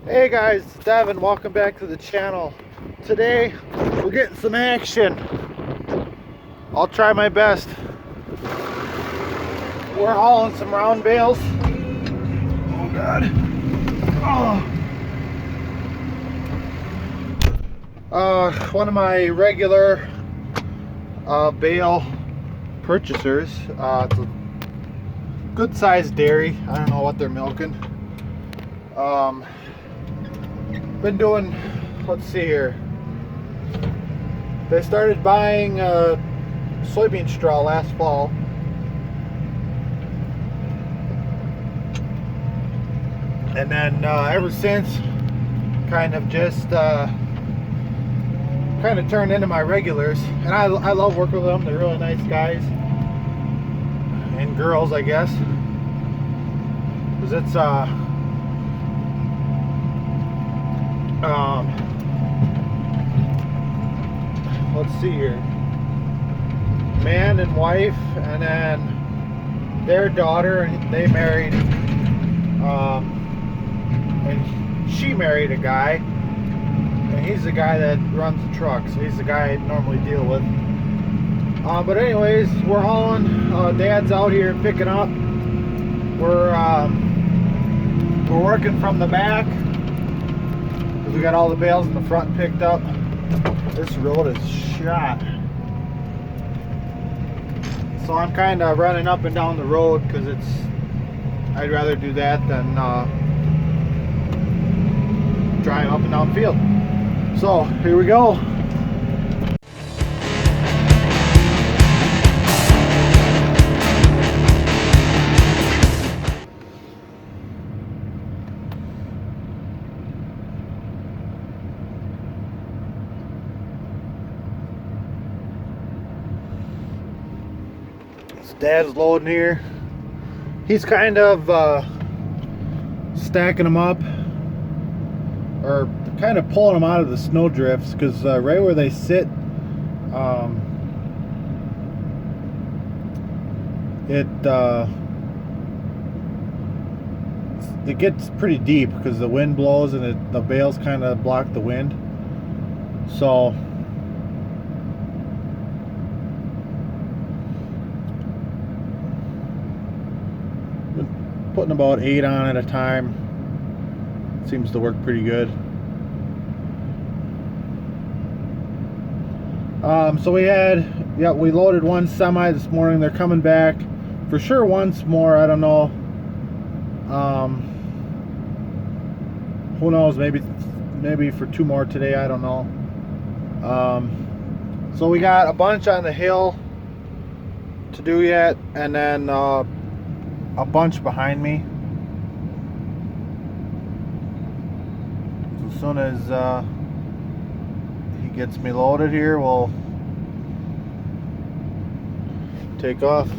Hey guys, it's Devin. Welcome back to the channel. Today we're getting some action. I'll try my best. We're hauling some round bales. Oh god. One of my regular bale purchasers. It's a good sized dairy. I don't know what they're milking. Been doing, let's see here. They started buying soybean straw last fall. And then ever since, kind of just kind of turned into my regulars. And I love working with them. They're really nice guys. And girls, I guess. Because it's let's see here, man and wife, and then their daughter, and they married, and she married a guy, and he's the guy that runs the truck, so he's the guy I normally deal with. But anyways, we're hauling. Dad's out here picking up. We're working from the back. We got all the bales in the front picked up. This road is shot. So I'm kind of running up and down the road because I'd rather do that than drive up and down the field. So here we go. Dad's loading here. He's kind of stacking them up, or kind of pulling them out of the snow drifts, because right where they sit, it gets pretty deep because the wind blows and the bales kind of block the wind. So putting about 8 on at a time seems to work pretty good. So we loaded one semi this morning. They're coming back for sure once more. I don't know. Who knows? Maybe for 2 more today. I don't know. So we got a bunch on the hill to do yet, and then a bunch behind me. So as soon as he gets me loaded here, we'll take off.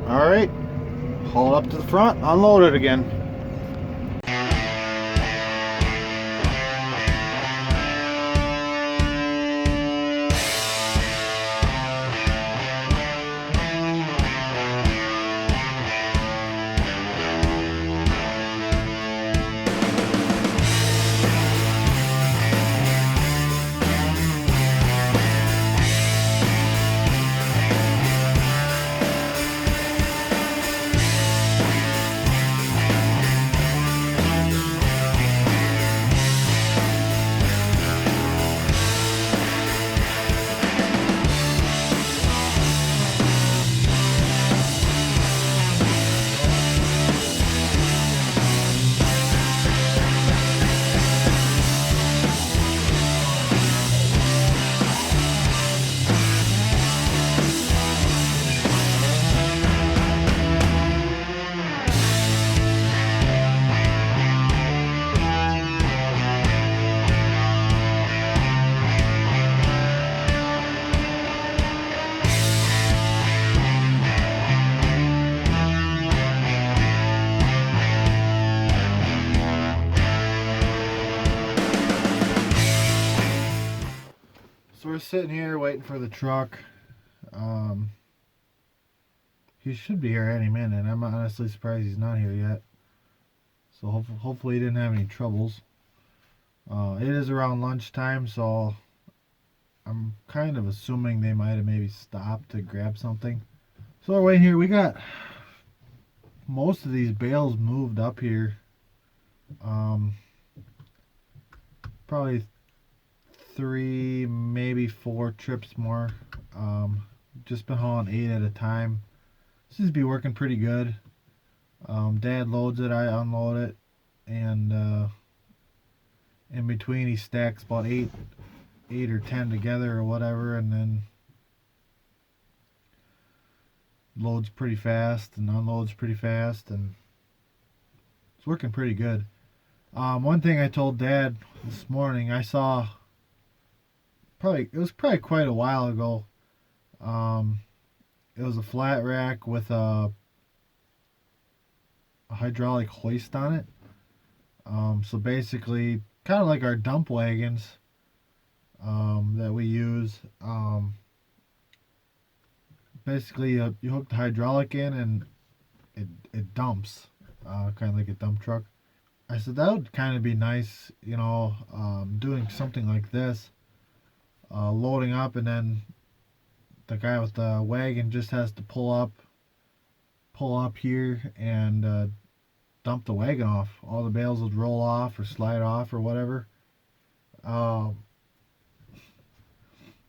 All right. Haul it up to the front, unload it again. we're sitting here waiting for the truck. He should be here any minute. I'm honestly surprised he's not here yet. So hopefully he didn't have any troubles. It is around lunchtime, so I'm kind of assuming they might have maybe stopped to grab something. So we're waiting here. We got most of these bales moved up here. Probably 3, maybe 4 trips more. Just been hauling 8 at a time. Seems to be working pretty good. Dad loads it, I unload it, and in between he stacks about 8 or 10 together or whatever, and then loads pretty fast and unloads pretty fast, and it's working pretty good. One thing I told Dad this morning, I saw it was probably quite a while ago. It was a flat rack with a hydraulic hoist on it. So basically, kind of like our dump wagons that we use. Basically, you hook the hydraulic in and it dumps, kind of like a dump truck. I said that would kind of be nice, doing something like this, loading up, and then the guy with the wagon just has to pull up here and dump the wagon off. All the bales would roll off or slide off or whatever. I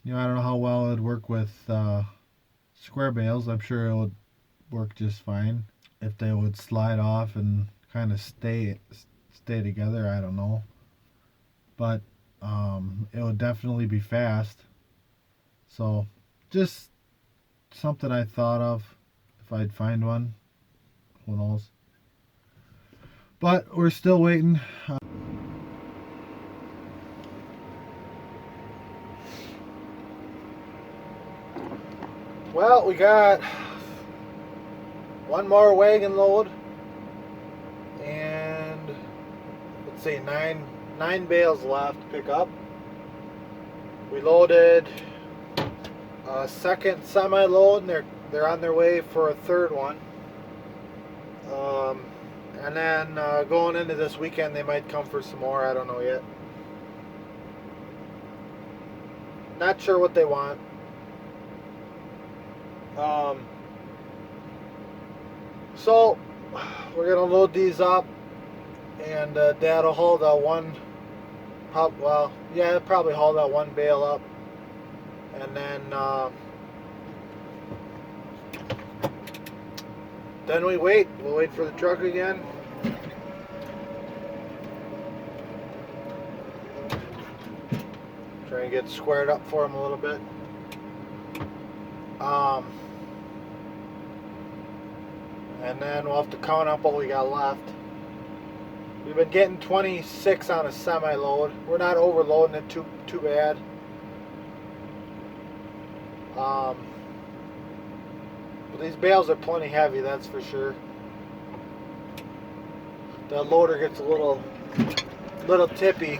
don't know how well it would work with square bales. I'm sure it would work just fine if they would slide off and kind of stay together. I don't know, but it would definitely be fast. So just something I thought of. If I'd find one, who knows. But we're still waiting. Well, we got one more wagon load, and let's see, nine bales left to pick up. We loaded a second semi-load, and they're on their way for a third one. And then going into this weekend, they might come for some more. I don't know yet. Not sure what they want. So we're gonna load these up, and Dad will haul that one. He'll probably haul that one bale up, and then we wait. We'll wait for the truck again. Try and get squared up for him a little bit. And then we'll have to count up what we got left. We've been getting 26 on a semi-load. We're not overloading it too bad. But these bales are plenty heavy, that's for sure. The loader gets a little tippy.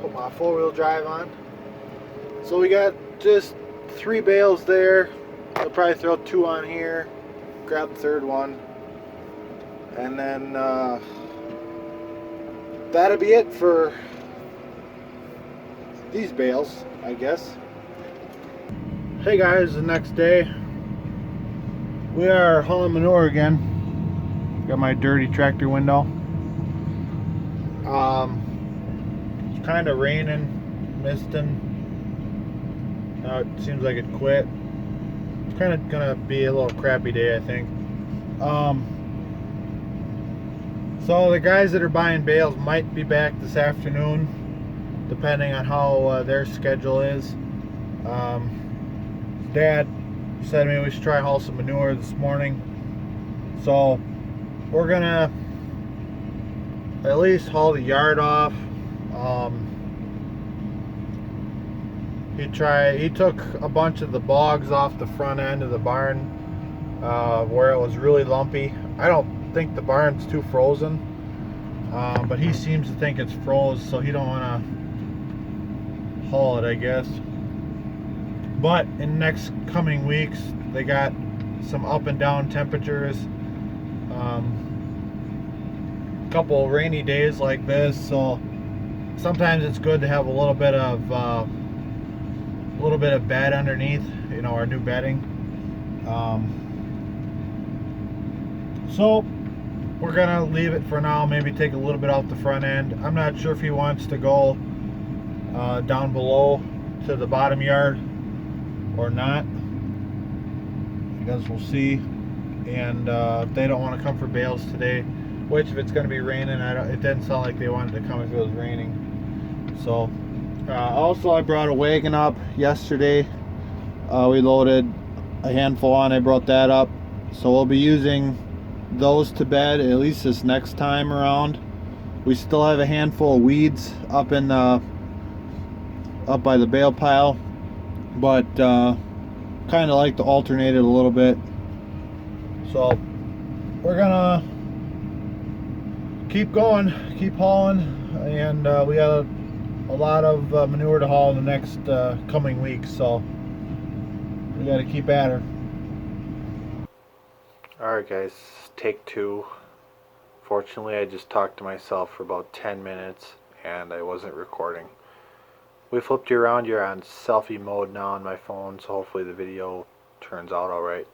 Put my 4-wheel drive on. So we got just 3 bales there. I'll probably throw 2 on here, grab the third one, and then that'll be it for these bales, I guess. Hey guys, the next day we are hauling manure again. Got my dirty tractor window. It's kind of raining, misting. Now it seems like it quit. It's kind of gonna be a little crappy day, I think. So the guys that are buying bales might be back this afternoon, depending on how their schedule is. Dad said maybe we should try and haul some manure this morning, so we're gonna at least haul the yard off. He took a bunch of the bogs off the front end of the barn where it was really lumpy. I don't think the barn's too frozen, but he seems to think it's froze, so he don't want to haul it, I guess. But in the next coming weeks, they got some up and down temperatures. Couple rainy days like this, so sometimes it's good to have a little bit of bed underneath, our new bedding. So we're gonna leave it for now. Maybe take a little bit off the front end. I'm not sure if he wants to go down below to the bottom yard or not. I guess we'll see. And if they don't want to come for bales today, which if it's going to be raining, it didn't sound like they wanted to come if it was raining. So also I brought a wagon up yesterday. We loaded a handful on. I brought that up, so we'll be using those to bed at least this next time around. We still have a handful of weeds up in up by the bale pile, but kind of like to alternate it a little bit. So we're gonna keep going, keep hauling, and we got a lot of manure to haul in the next coming weeks, so we got to keep at her. Alright guys, take two. Fortunately, I just talked to myself for about 10 minutes and I wasn't recording. We flipped you around. You're on selfie mode now on my phone, so hopefully the video turns out alright.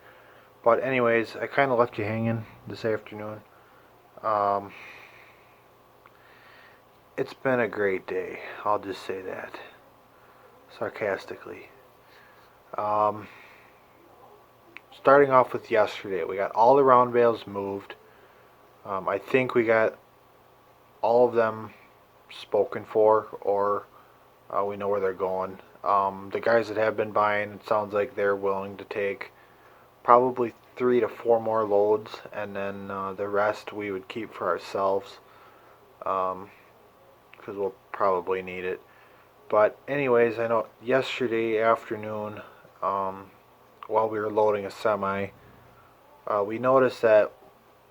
But anyways, I kind of left you hanging this afternoon. It's been a great day, I'll just say that sarcastically. Starting off with yesterday, we got all the round bales moved. I think we got all of them spoken for, or we know where they're going. The guys that have been buying, it sounds like they're willing to take probably 3 to 4 more loads, and then the rest we would keep for ourselves, because we'll probably need it. But anyways, I know yesterday afternoon, while we were loading a semi, we noticed that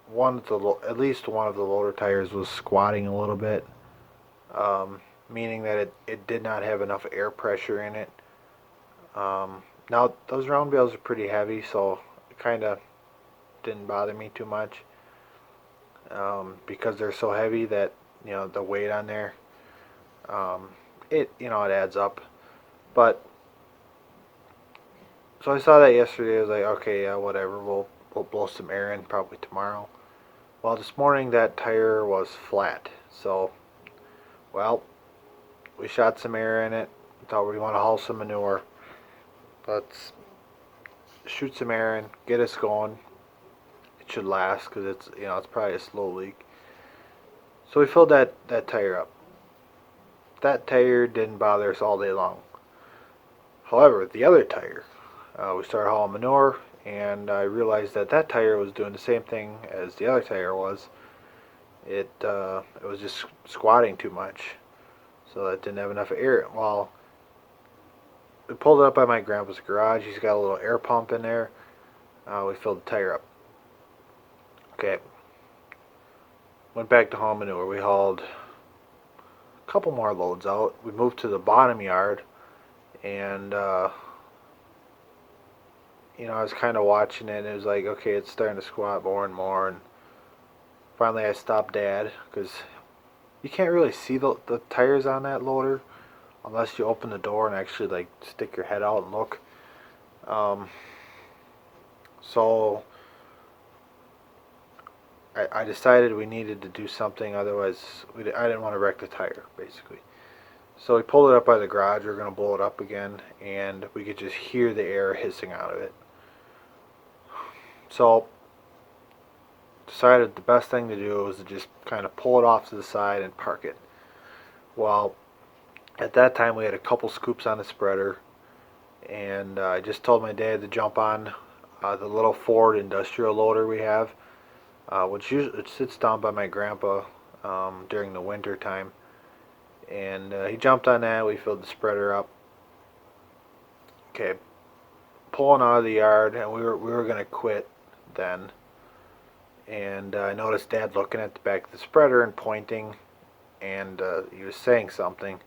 at least one of the loader tires was squatting a little bit, meaning that it did not have enough air pressure in it. Now those round bales are pretty heavy, so it kind of didn't bother me too much, because they're so heavy that the weight on there, it adds up. But so I saw that yesterday. I was like, okay, yeah, whatever. We'll blow some air in probably tomorrow. Well, this morning that tire was flat. So, well, we shot some air in it. Thought we want to haul some manure. Let's shoot some air in, get us going. It should last because it's probably a slow leak. So we filled that tire up. That tire didn't bother us all day long. However, the other tire, we started hauling manure, and I realized that tire was doing the same thing as the other tire was. It was just squatting too much, so that didn't have enough air. Well, we pulled it up by my grandpa's garage. He's got a little air pump in there. We filled the tire up. Okay. Went back to haul manure. We hauled a couple more loads out. We moved to the bottom yard, and I was kind of watching it, and it was like, okay, it's starting to squat more and more, and finally I stopped Dad, because you can't really see the tires on that loader unless you open the door and actually like stick your head out and look. So I decided we needed to do something, otherwise I didn't want to wreck the tire, basically. So we pulled it up by the garage. We were going to blow it up again, and we could just hear the air hissing out of it. So decided the best thing to do was to just kind of pull it off to the side and park it. Well, at that time we had a couple scoops on the spreader, and I just told my dad to jump on the little Ford industrial loader we have, which sits down by my grandpa during the winter time. And he jumped on that. We filled the spreader up. Okay, pulling out of the yard, and we were gonna quit then. And I noticed Dad looking at the back of the spreader and pointing, and he was saying something.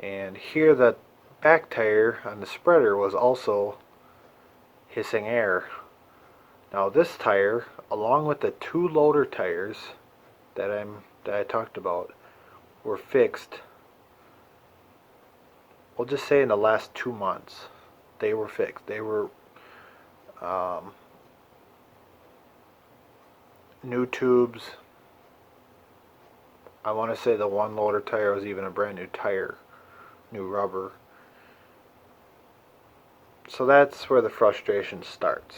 And here the back tire on the spreader was also hissing air. Now this tire, along with the two loader tires that I talked about, were fixed. We'll just say in the last 2 months, they were fixed. They were new tubes. I want to say the one loader tire was even a brand new tire, new rubber. So that's where the frustration starts.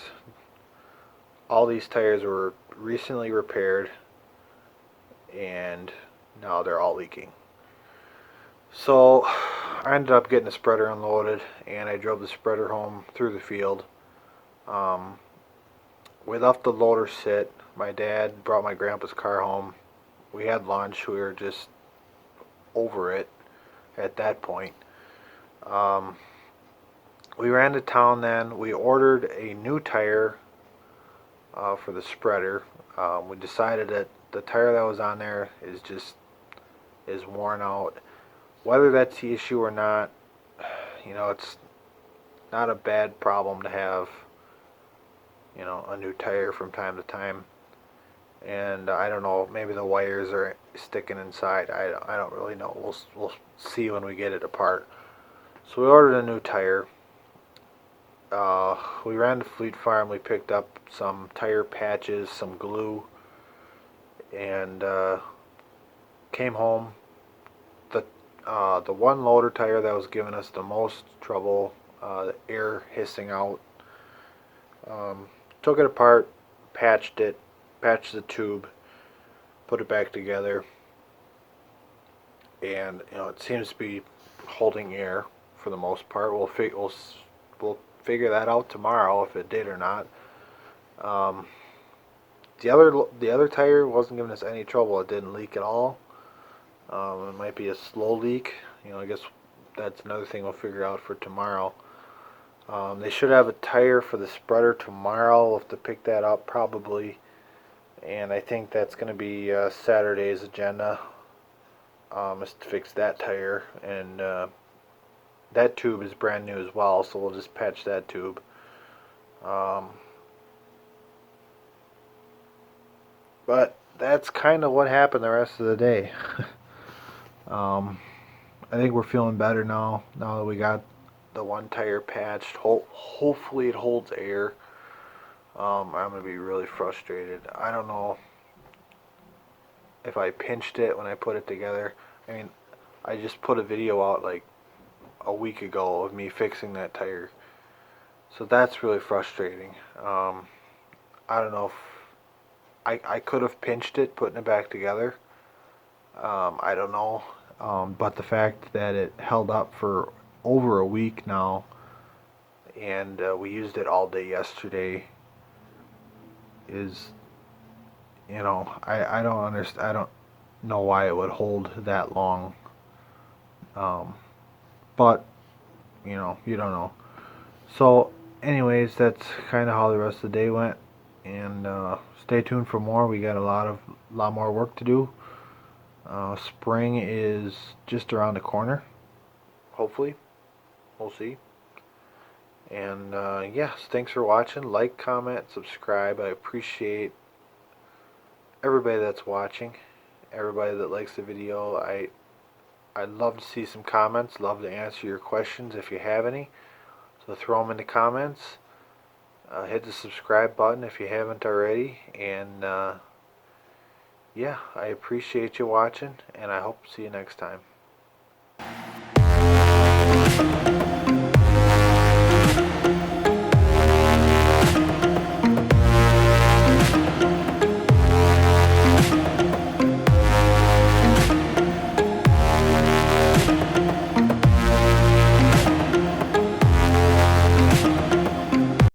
All these tires were recently repaired and now they're all leaking. So I ended up getting the spreader unloaded and I drove the spreader home through the field. We left the loader sit. My dad brought my grandpa's car home. We had lunch. We were just over it at that point. We ran to town then. We ordered a new tire for the spreader. We decided that the tire that was on there is worn out. Whether that's the issue or not, it's not a bad problem to have, a new tire from time to time. And I don't know, maybe the wires are sticking inside. I don't really know. We'll see when we get it apart. So we ordered a new tire. We ran to Fleet Farm. We picked up some tire patches, some glue, and came home. The one loader tire that was giving us the most trouble, the air hissing out. Took it apart, patched the tube, put it back together, and it seems to be holding air for the most part. We'll figure that out tomorrow if it did or not. The other tire wasn't giving us any trouble. It didn't leak at all. It might be a slow leak. I guess that's another thing we'll figure out for tomorrow. They should have a tire for the spreader tomorrow. We'll have to pick that up probably. And I think that's going to be Saturday's agenda. Is to fix that tire. And that tube is brand new as well, so we'll just patch that tube. But that's kind of what happened the rest of the day. I think we're feeling better now that we got the one tire patched. Hopefully it holds air. I'm going to be really frustrated. I don't know if I pinched it when I put it together. I mean, I just put a video out like a week ago of me fixing that tire. So that's really frustrating. I don't know if I could have pinched it, putting it back together. I don't know. But the fact that it held up for over a week now, and we used it all day yesterday, is, I don't understand. I don't know why it would hold that long. But you don't know. So, anyways, that's kind of how the rest of the day went. And stay tuned for more. We got a lot more work to do. Spring is just around the corner. Hopefully, we'll see. And yes, thanks for watching. Like, comment, subscribe. I appreciate everybody that's watching, everybody that likes the video. I'd love to see some comments. Love to answer your questions if you have any. So throw them in the comments. Hit the subscribe button if you haven't already. And yeah, I appreciate you watching, and I hope to see you next time.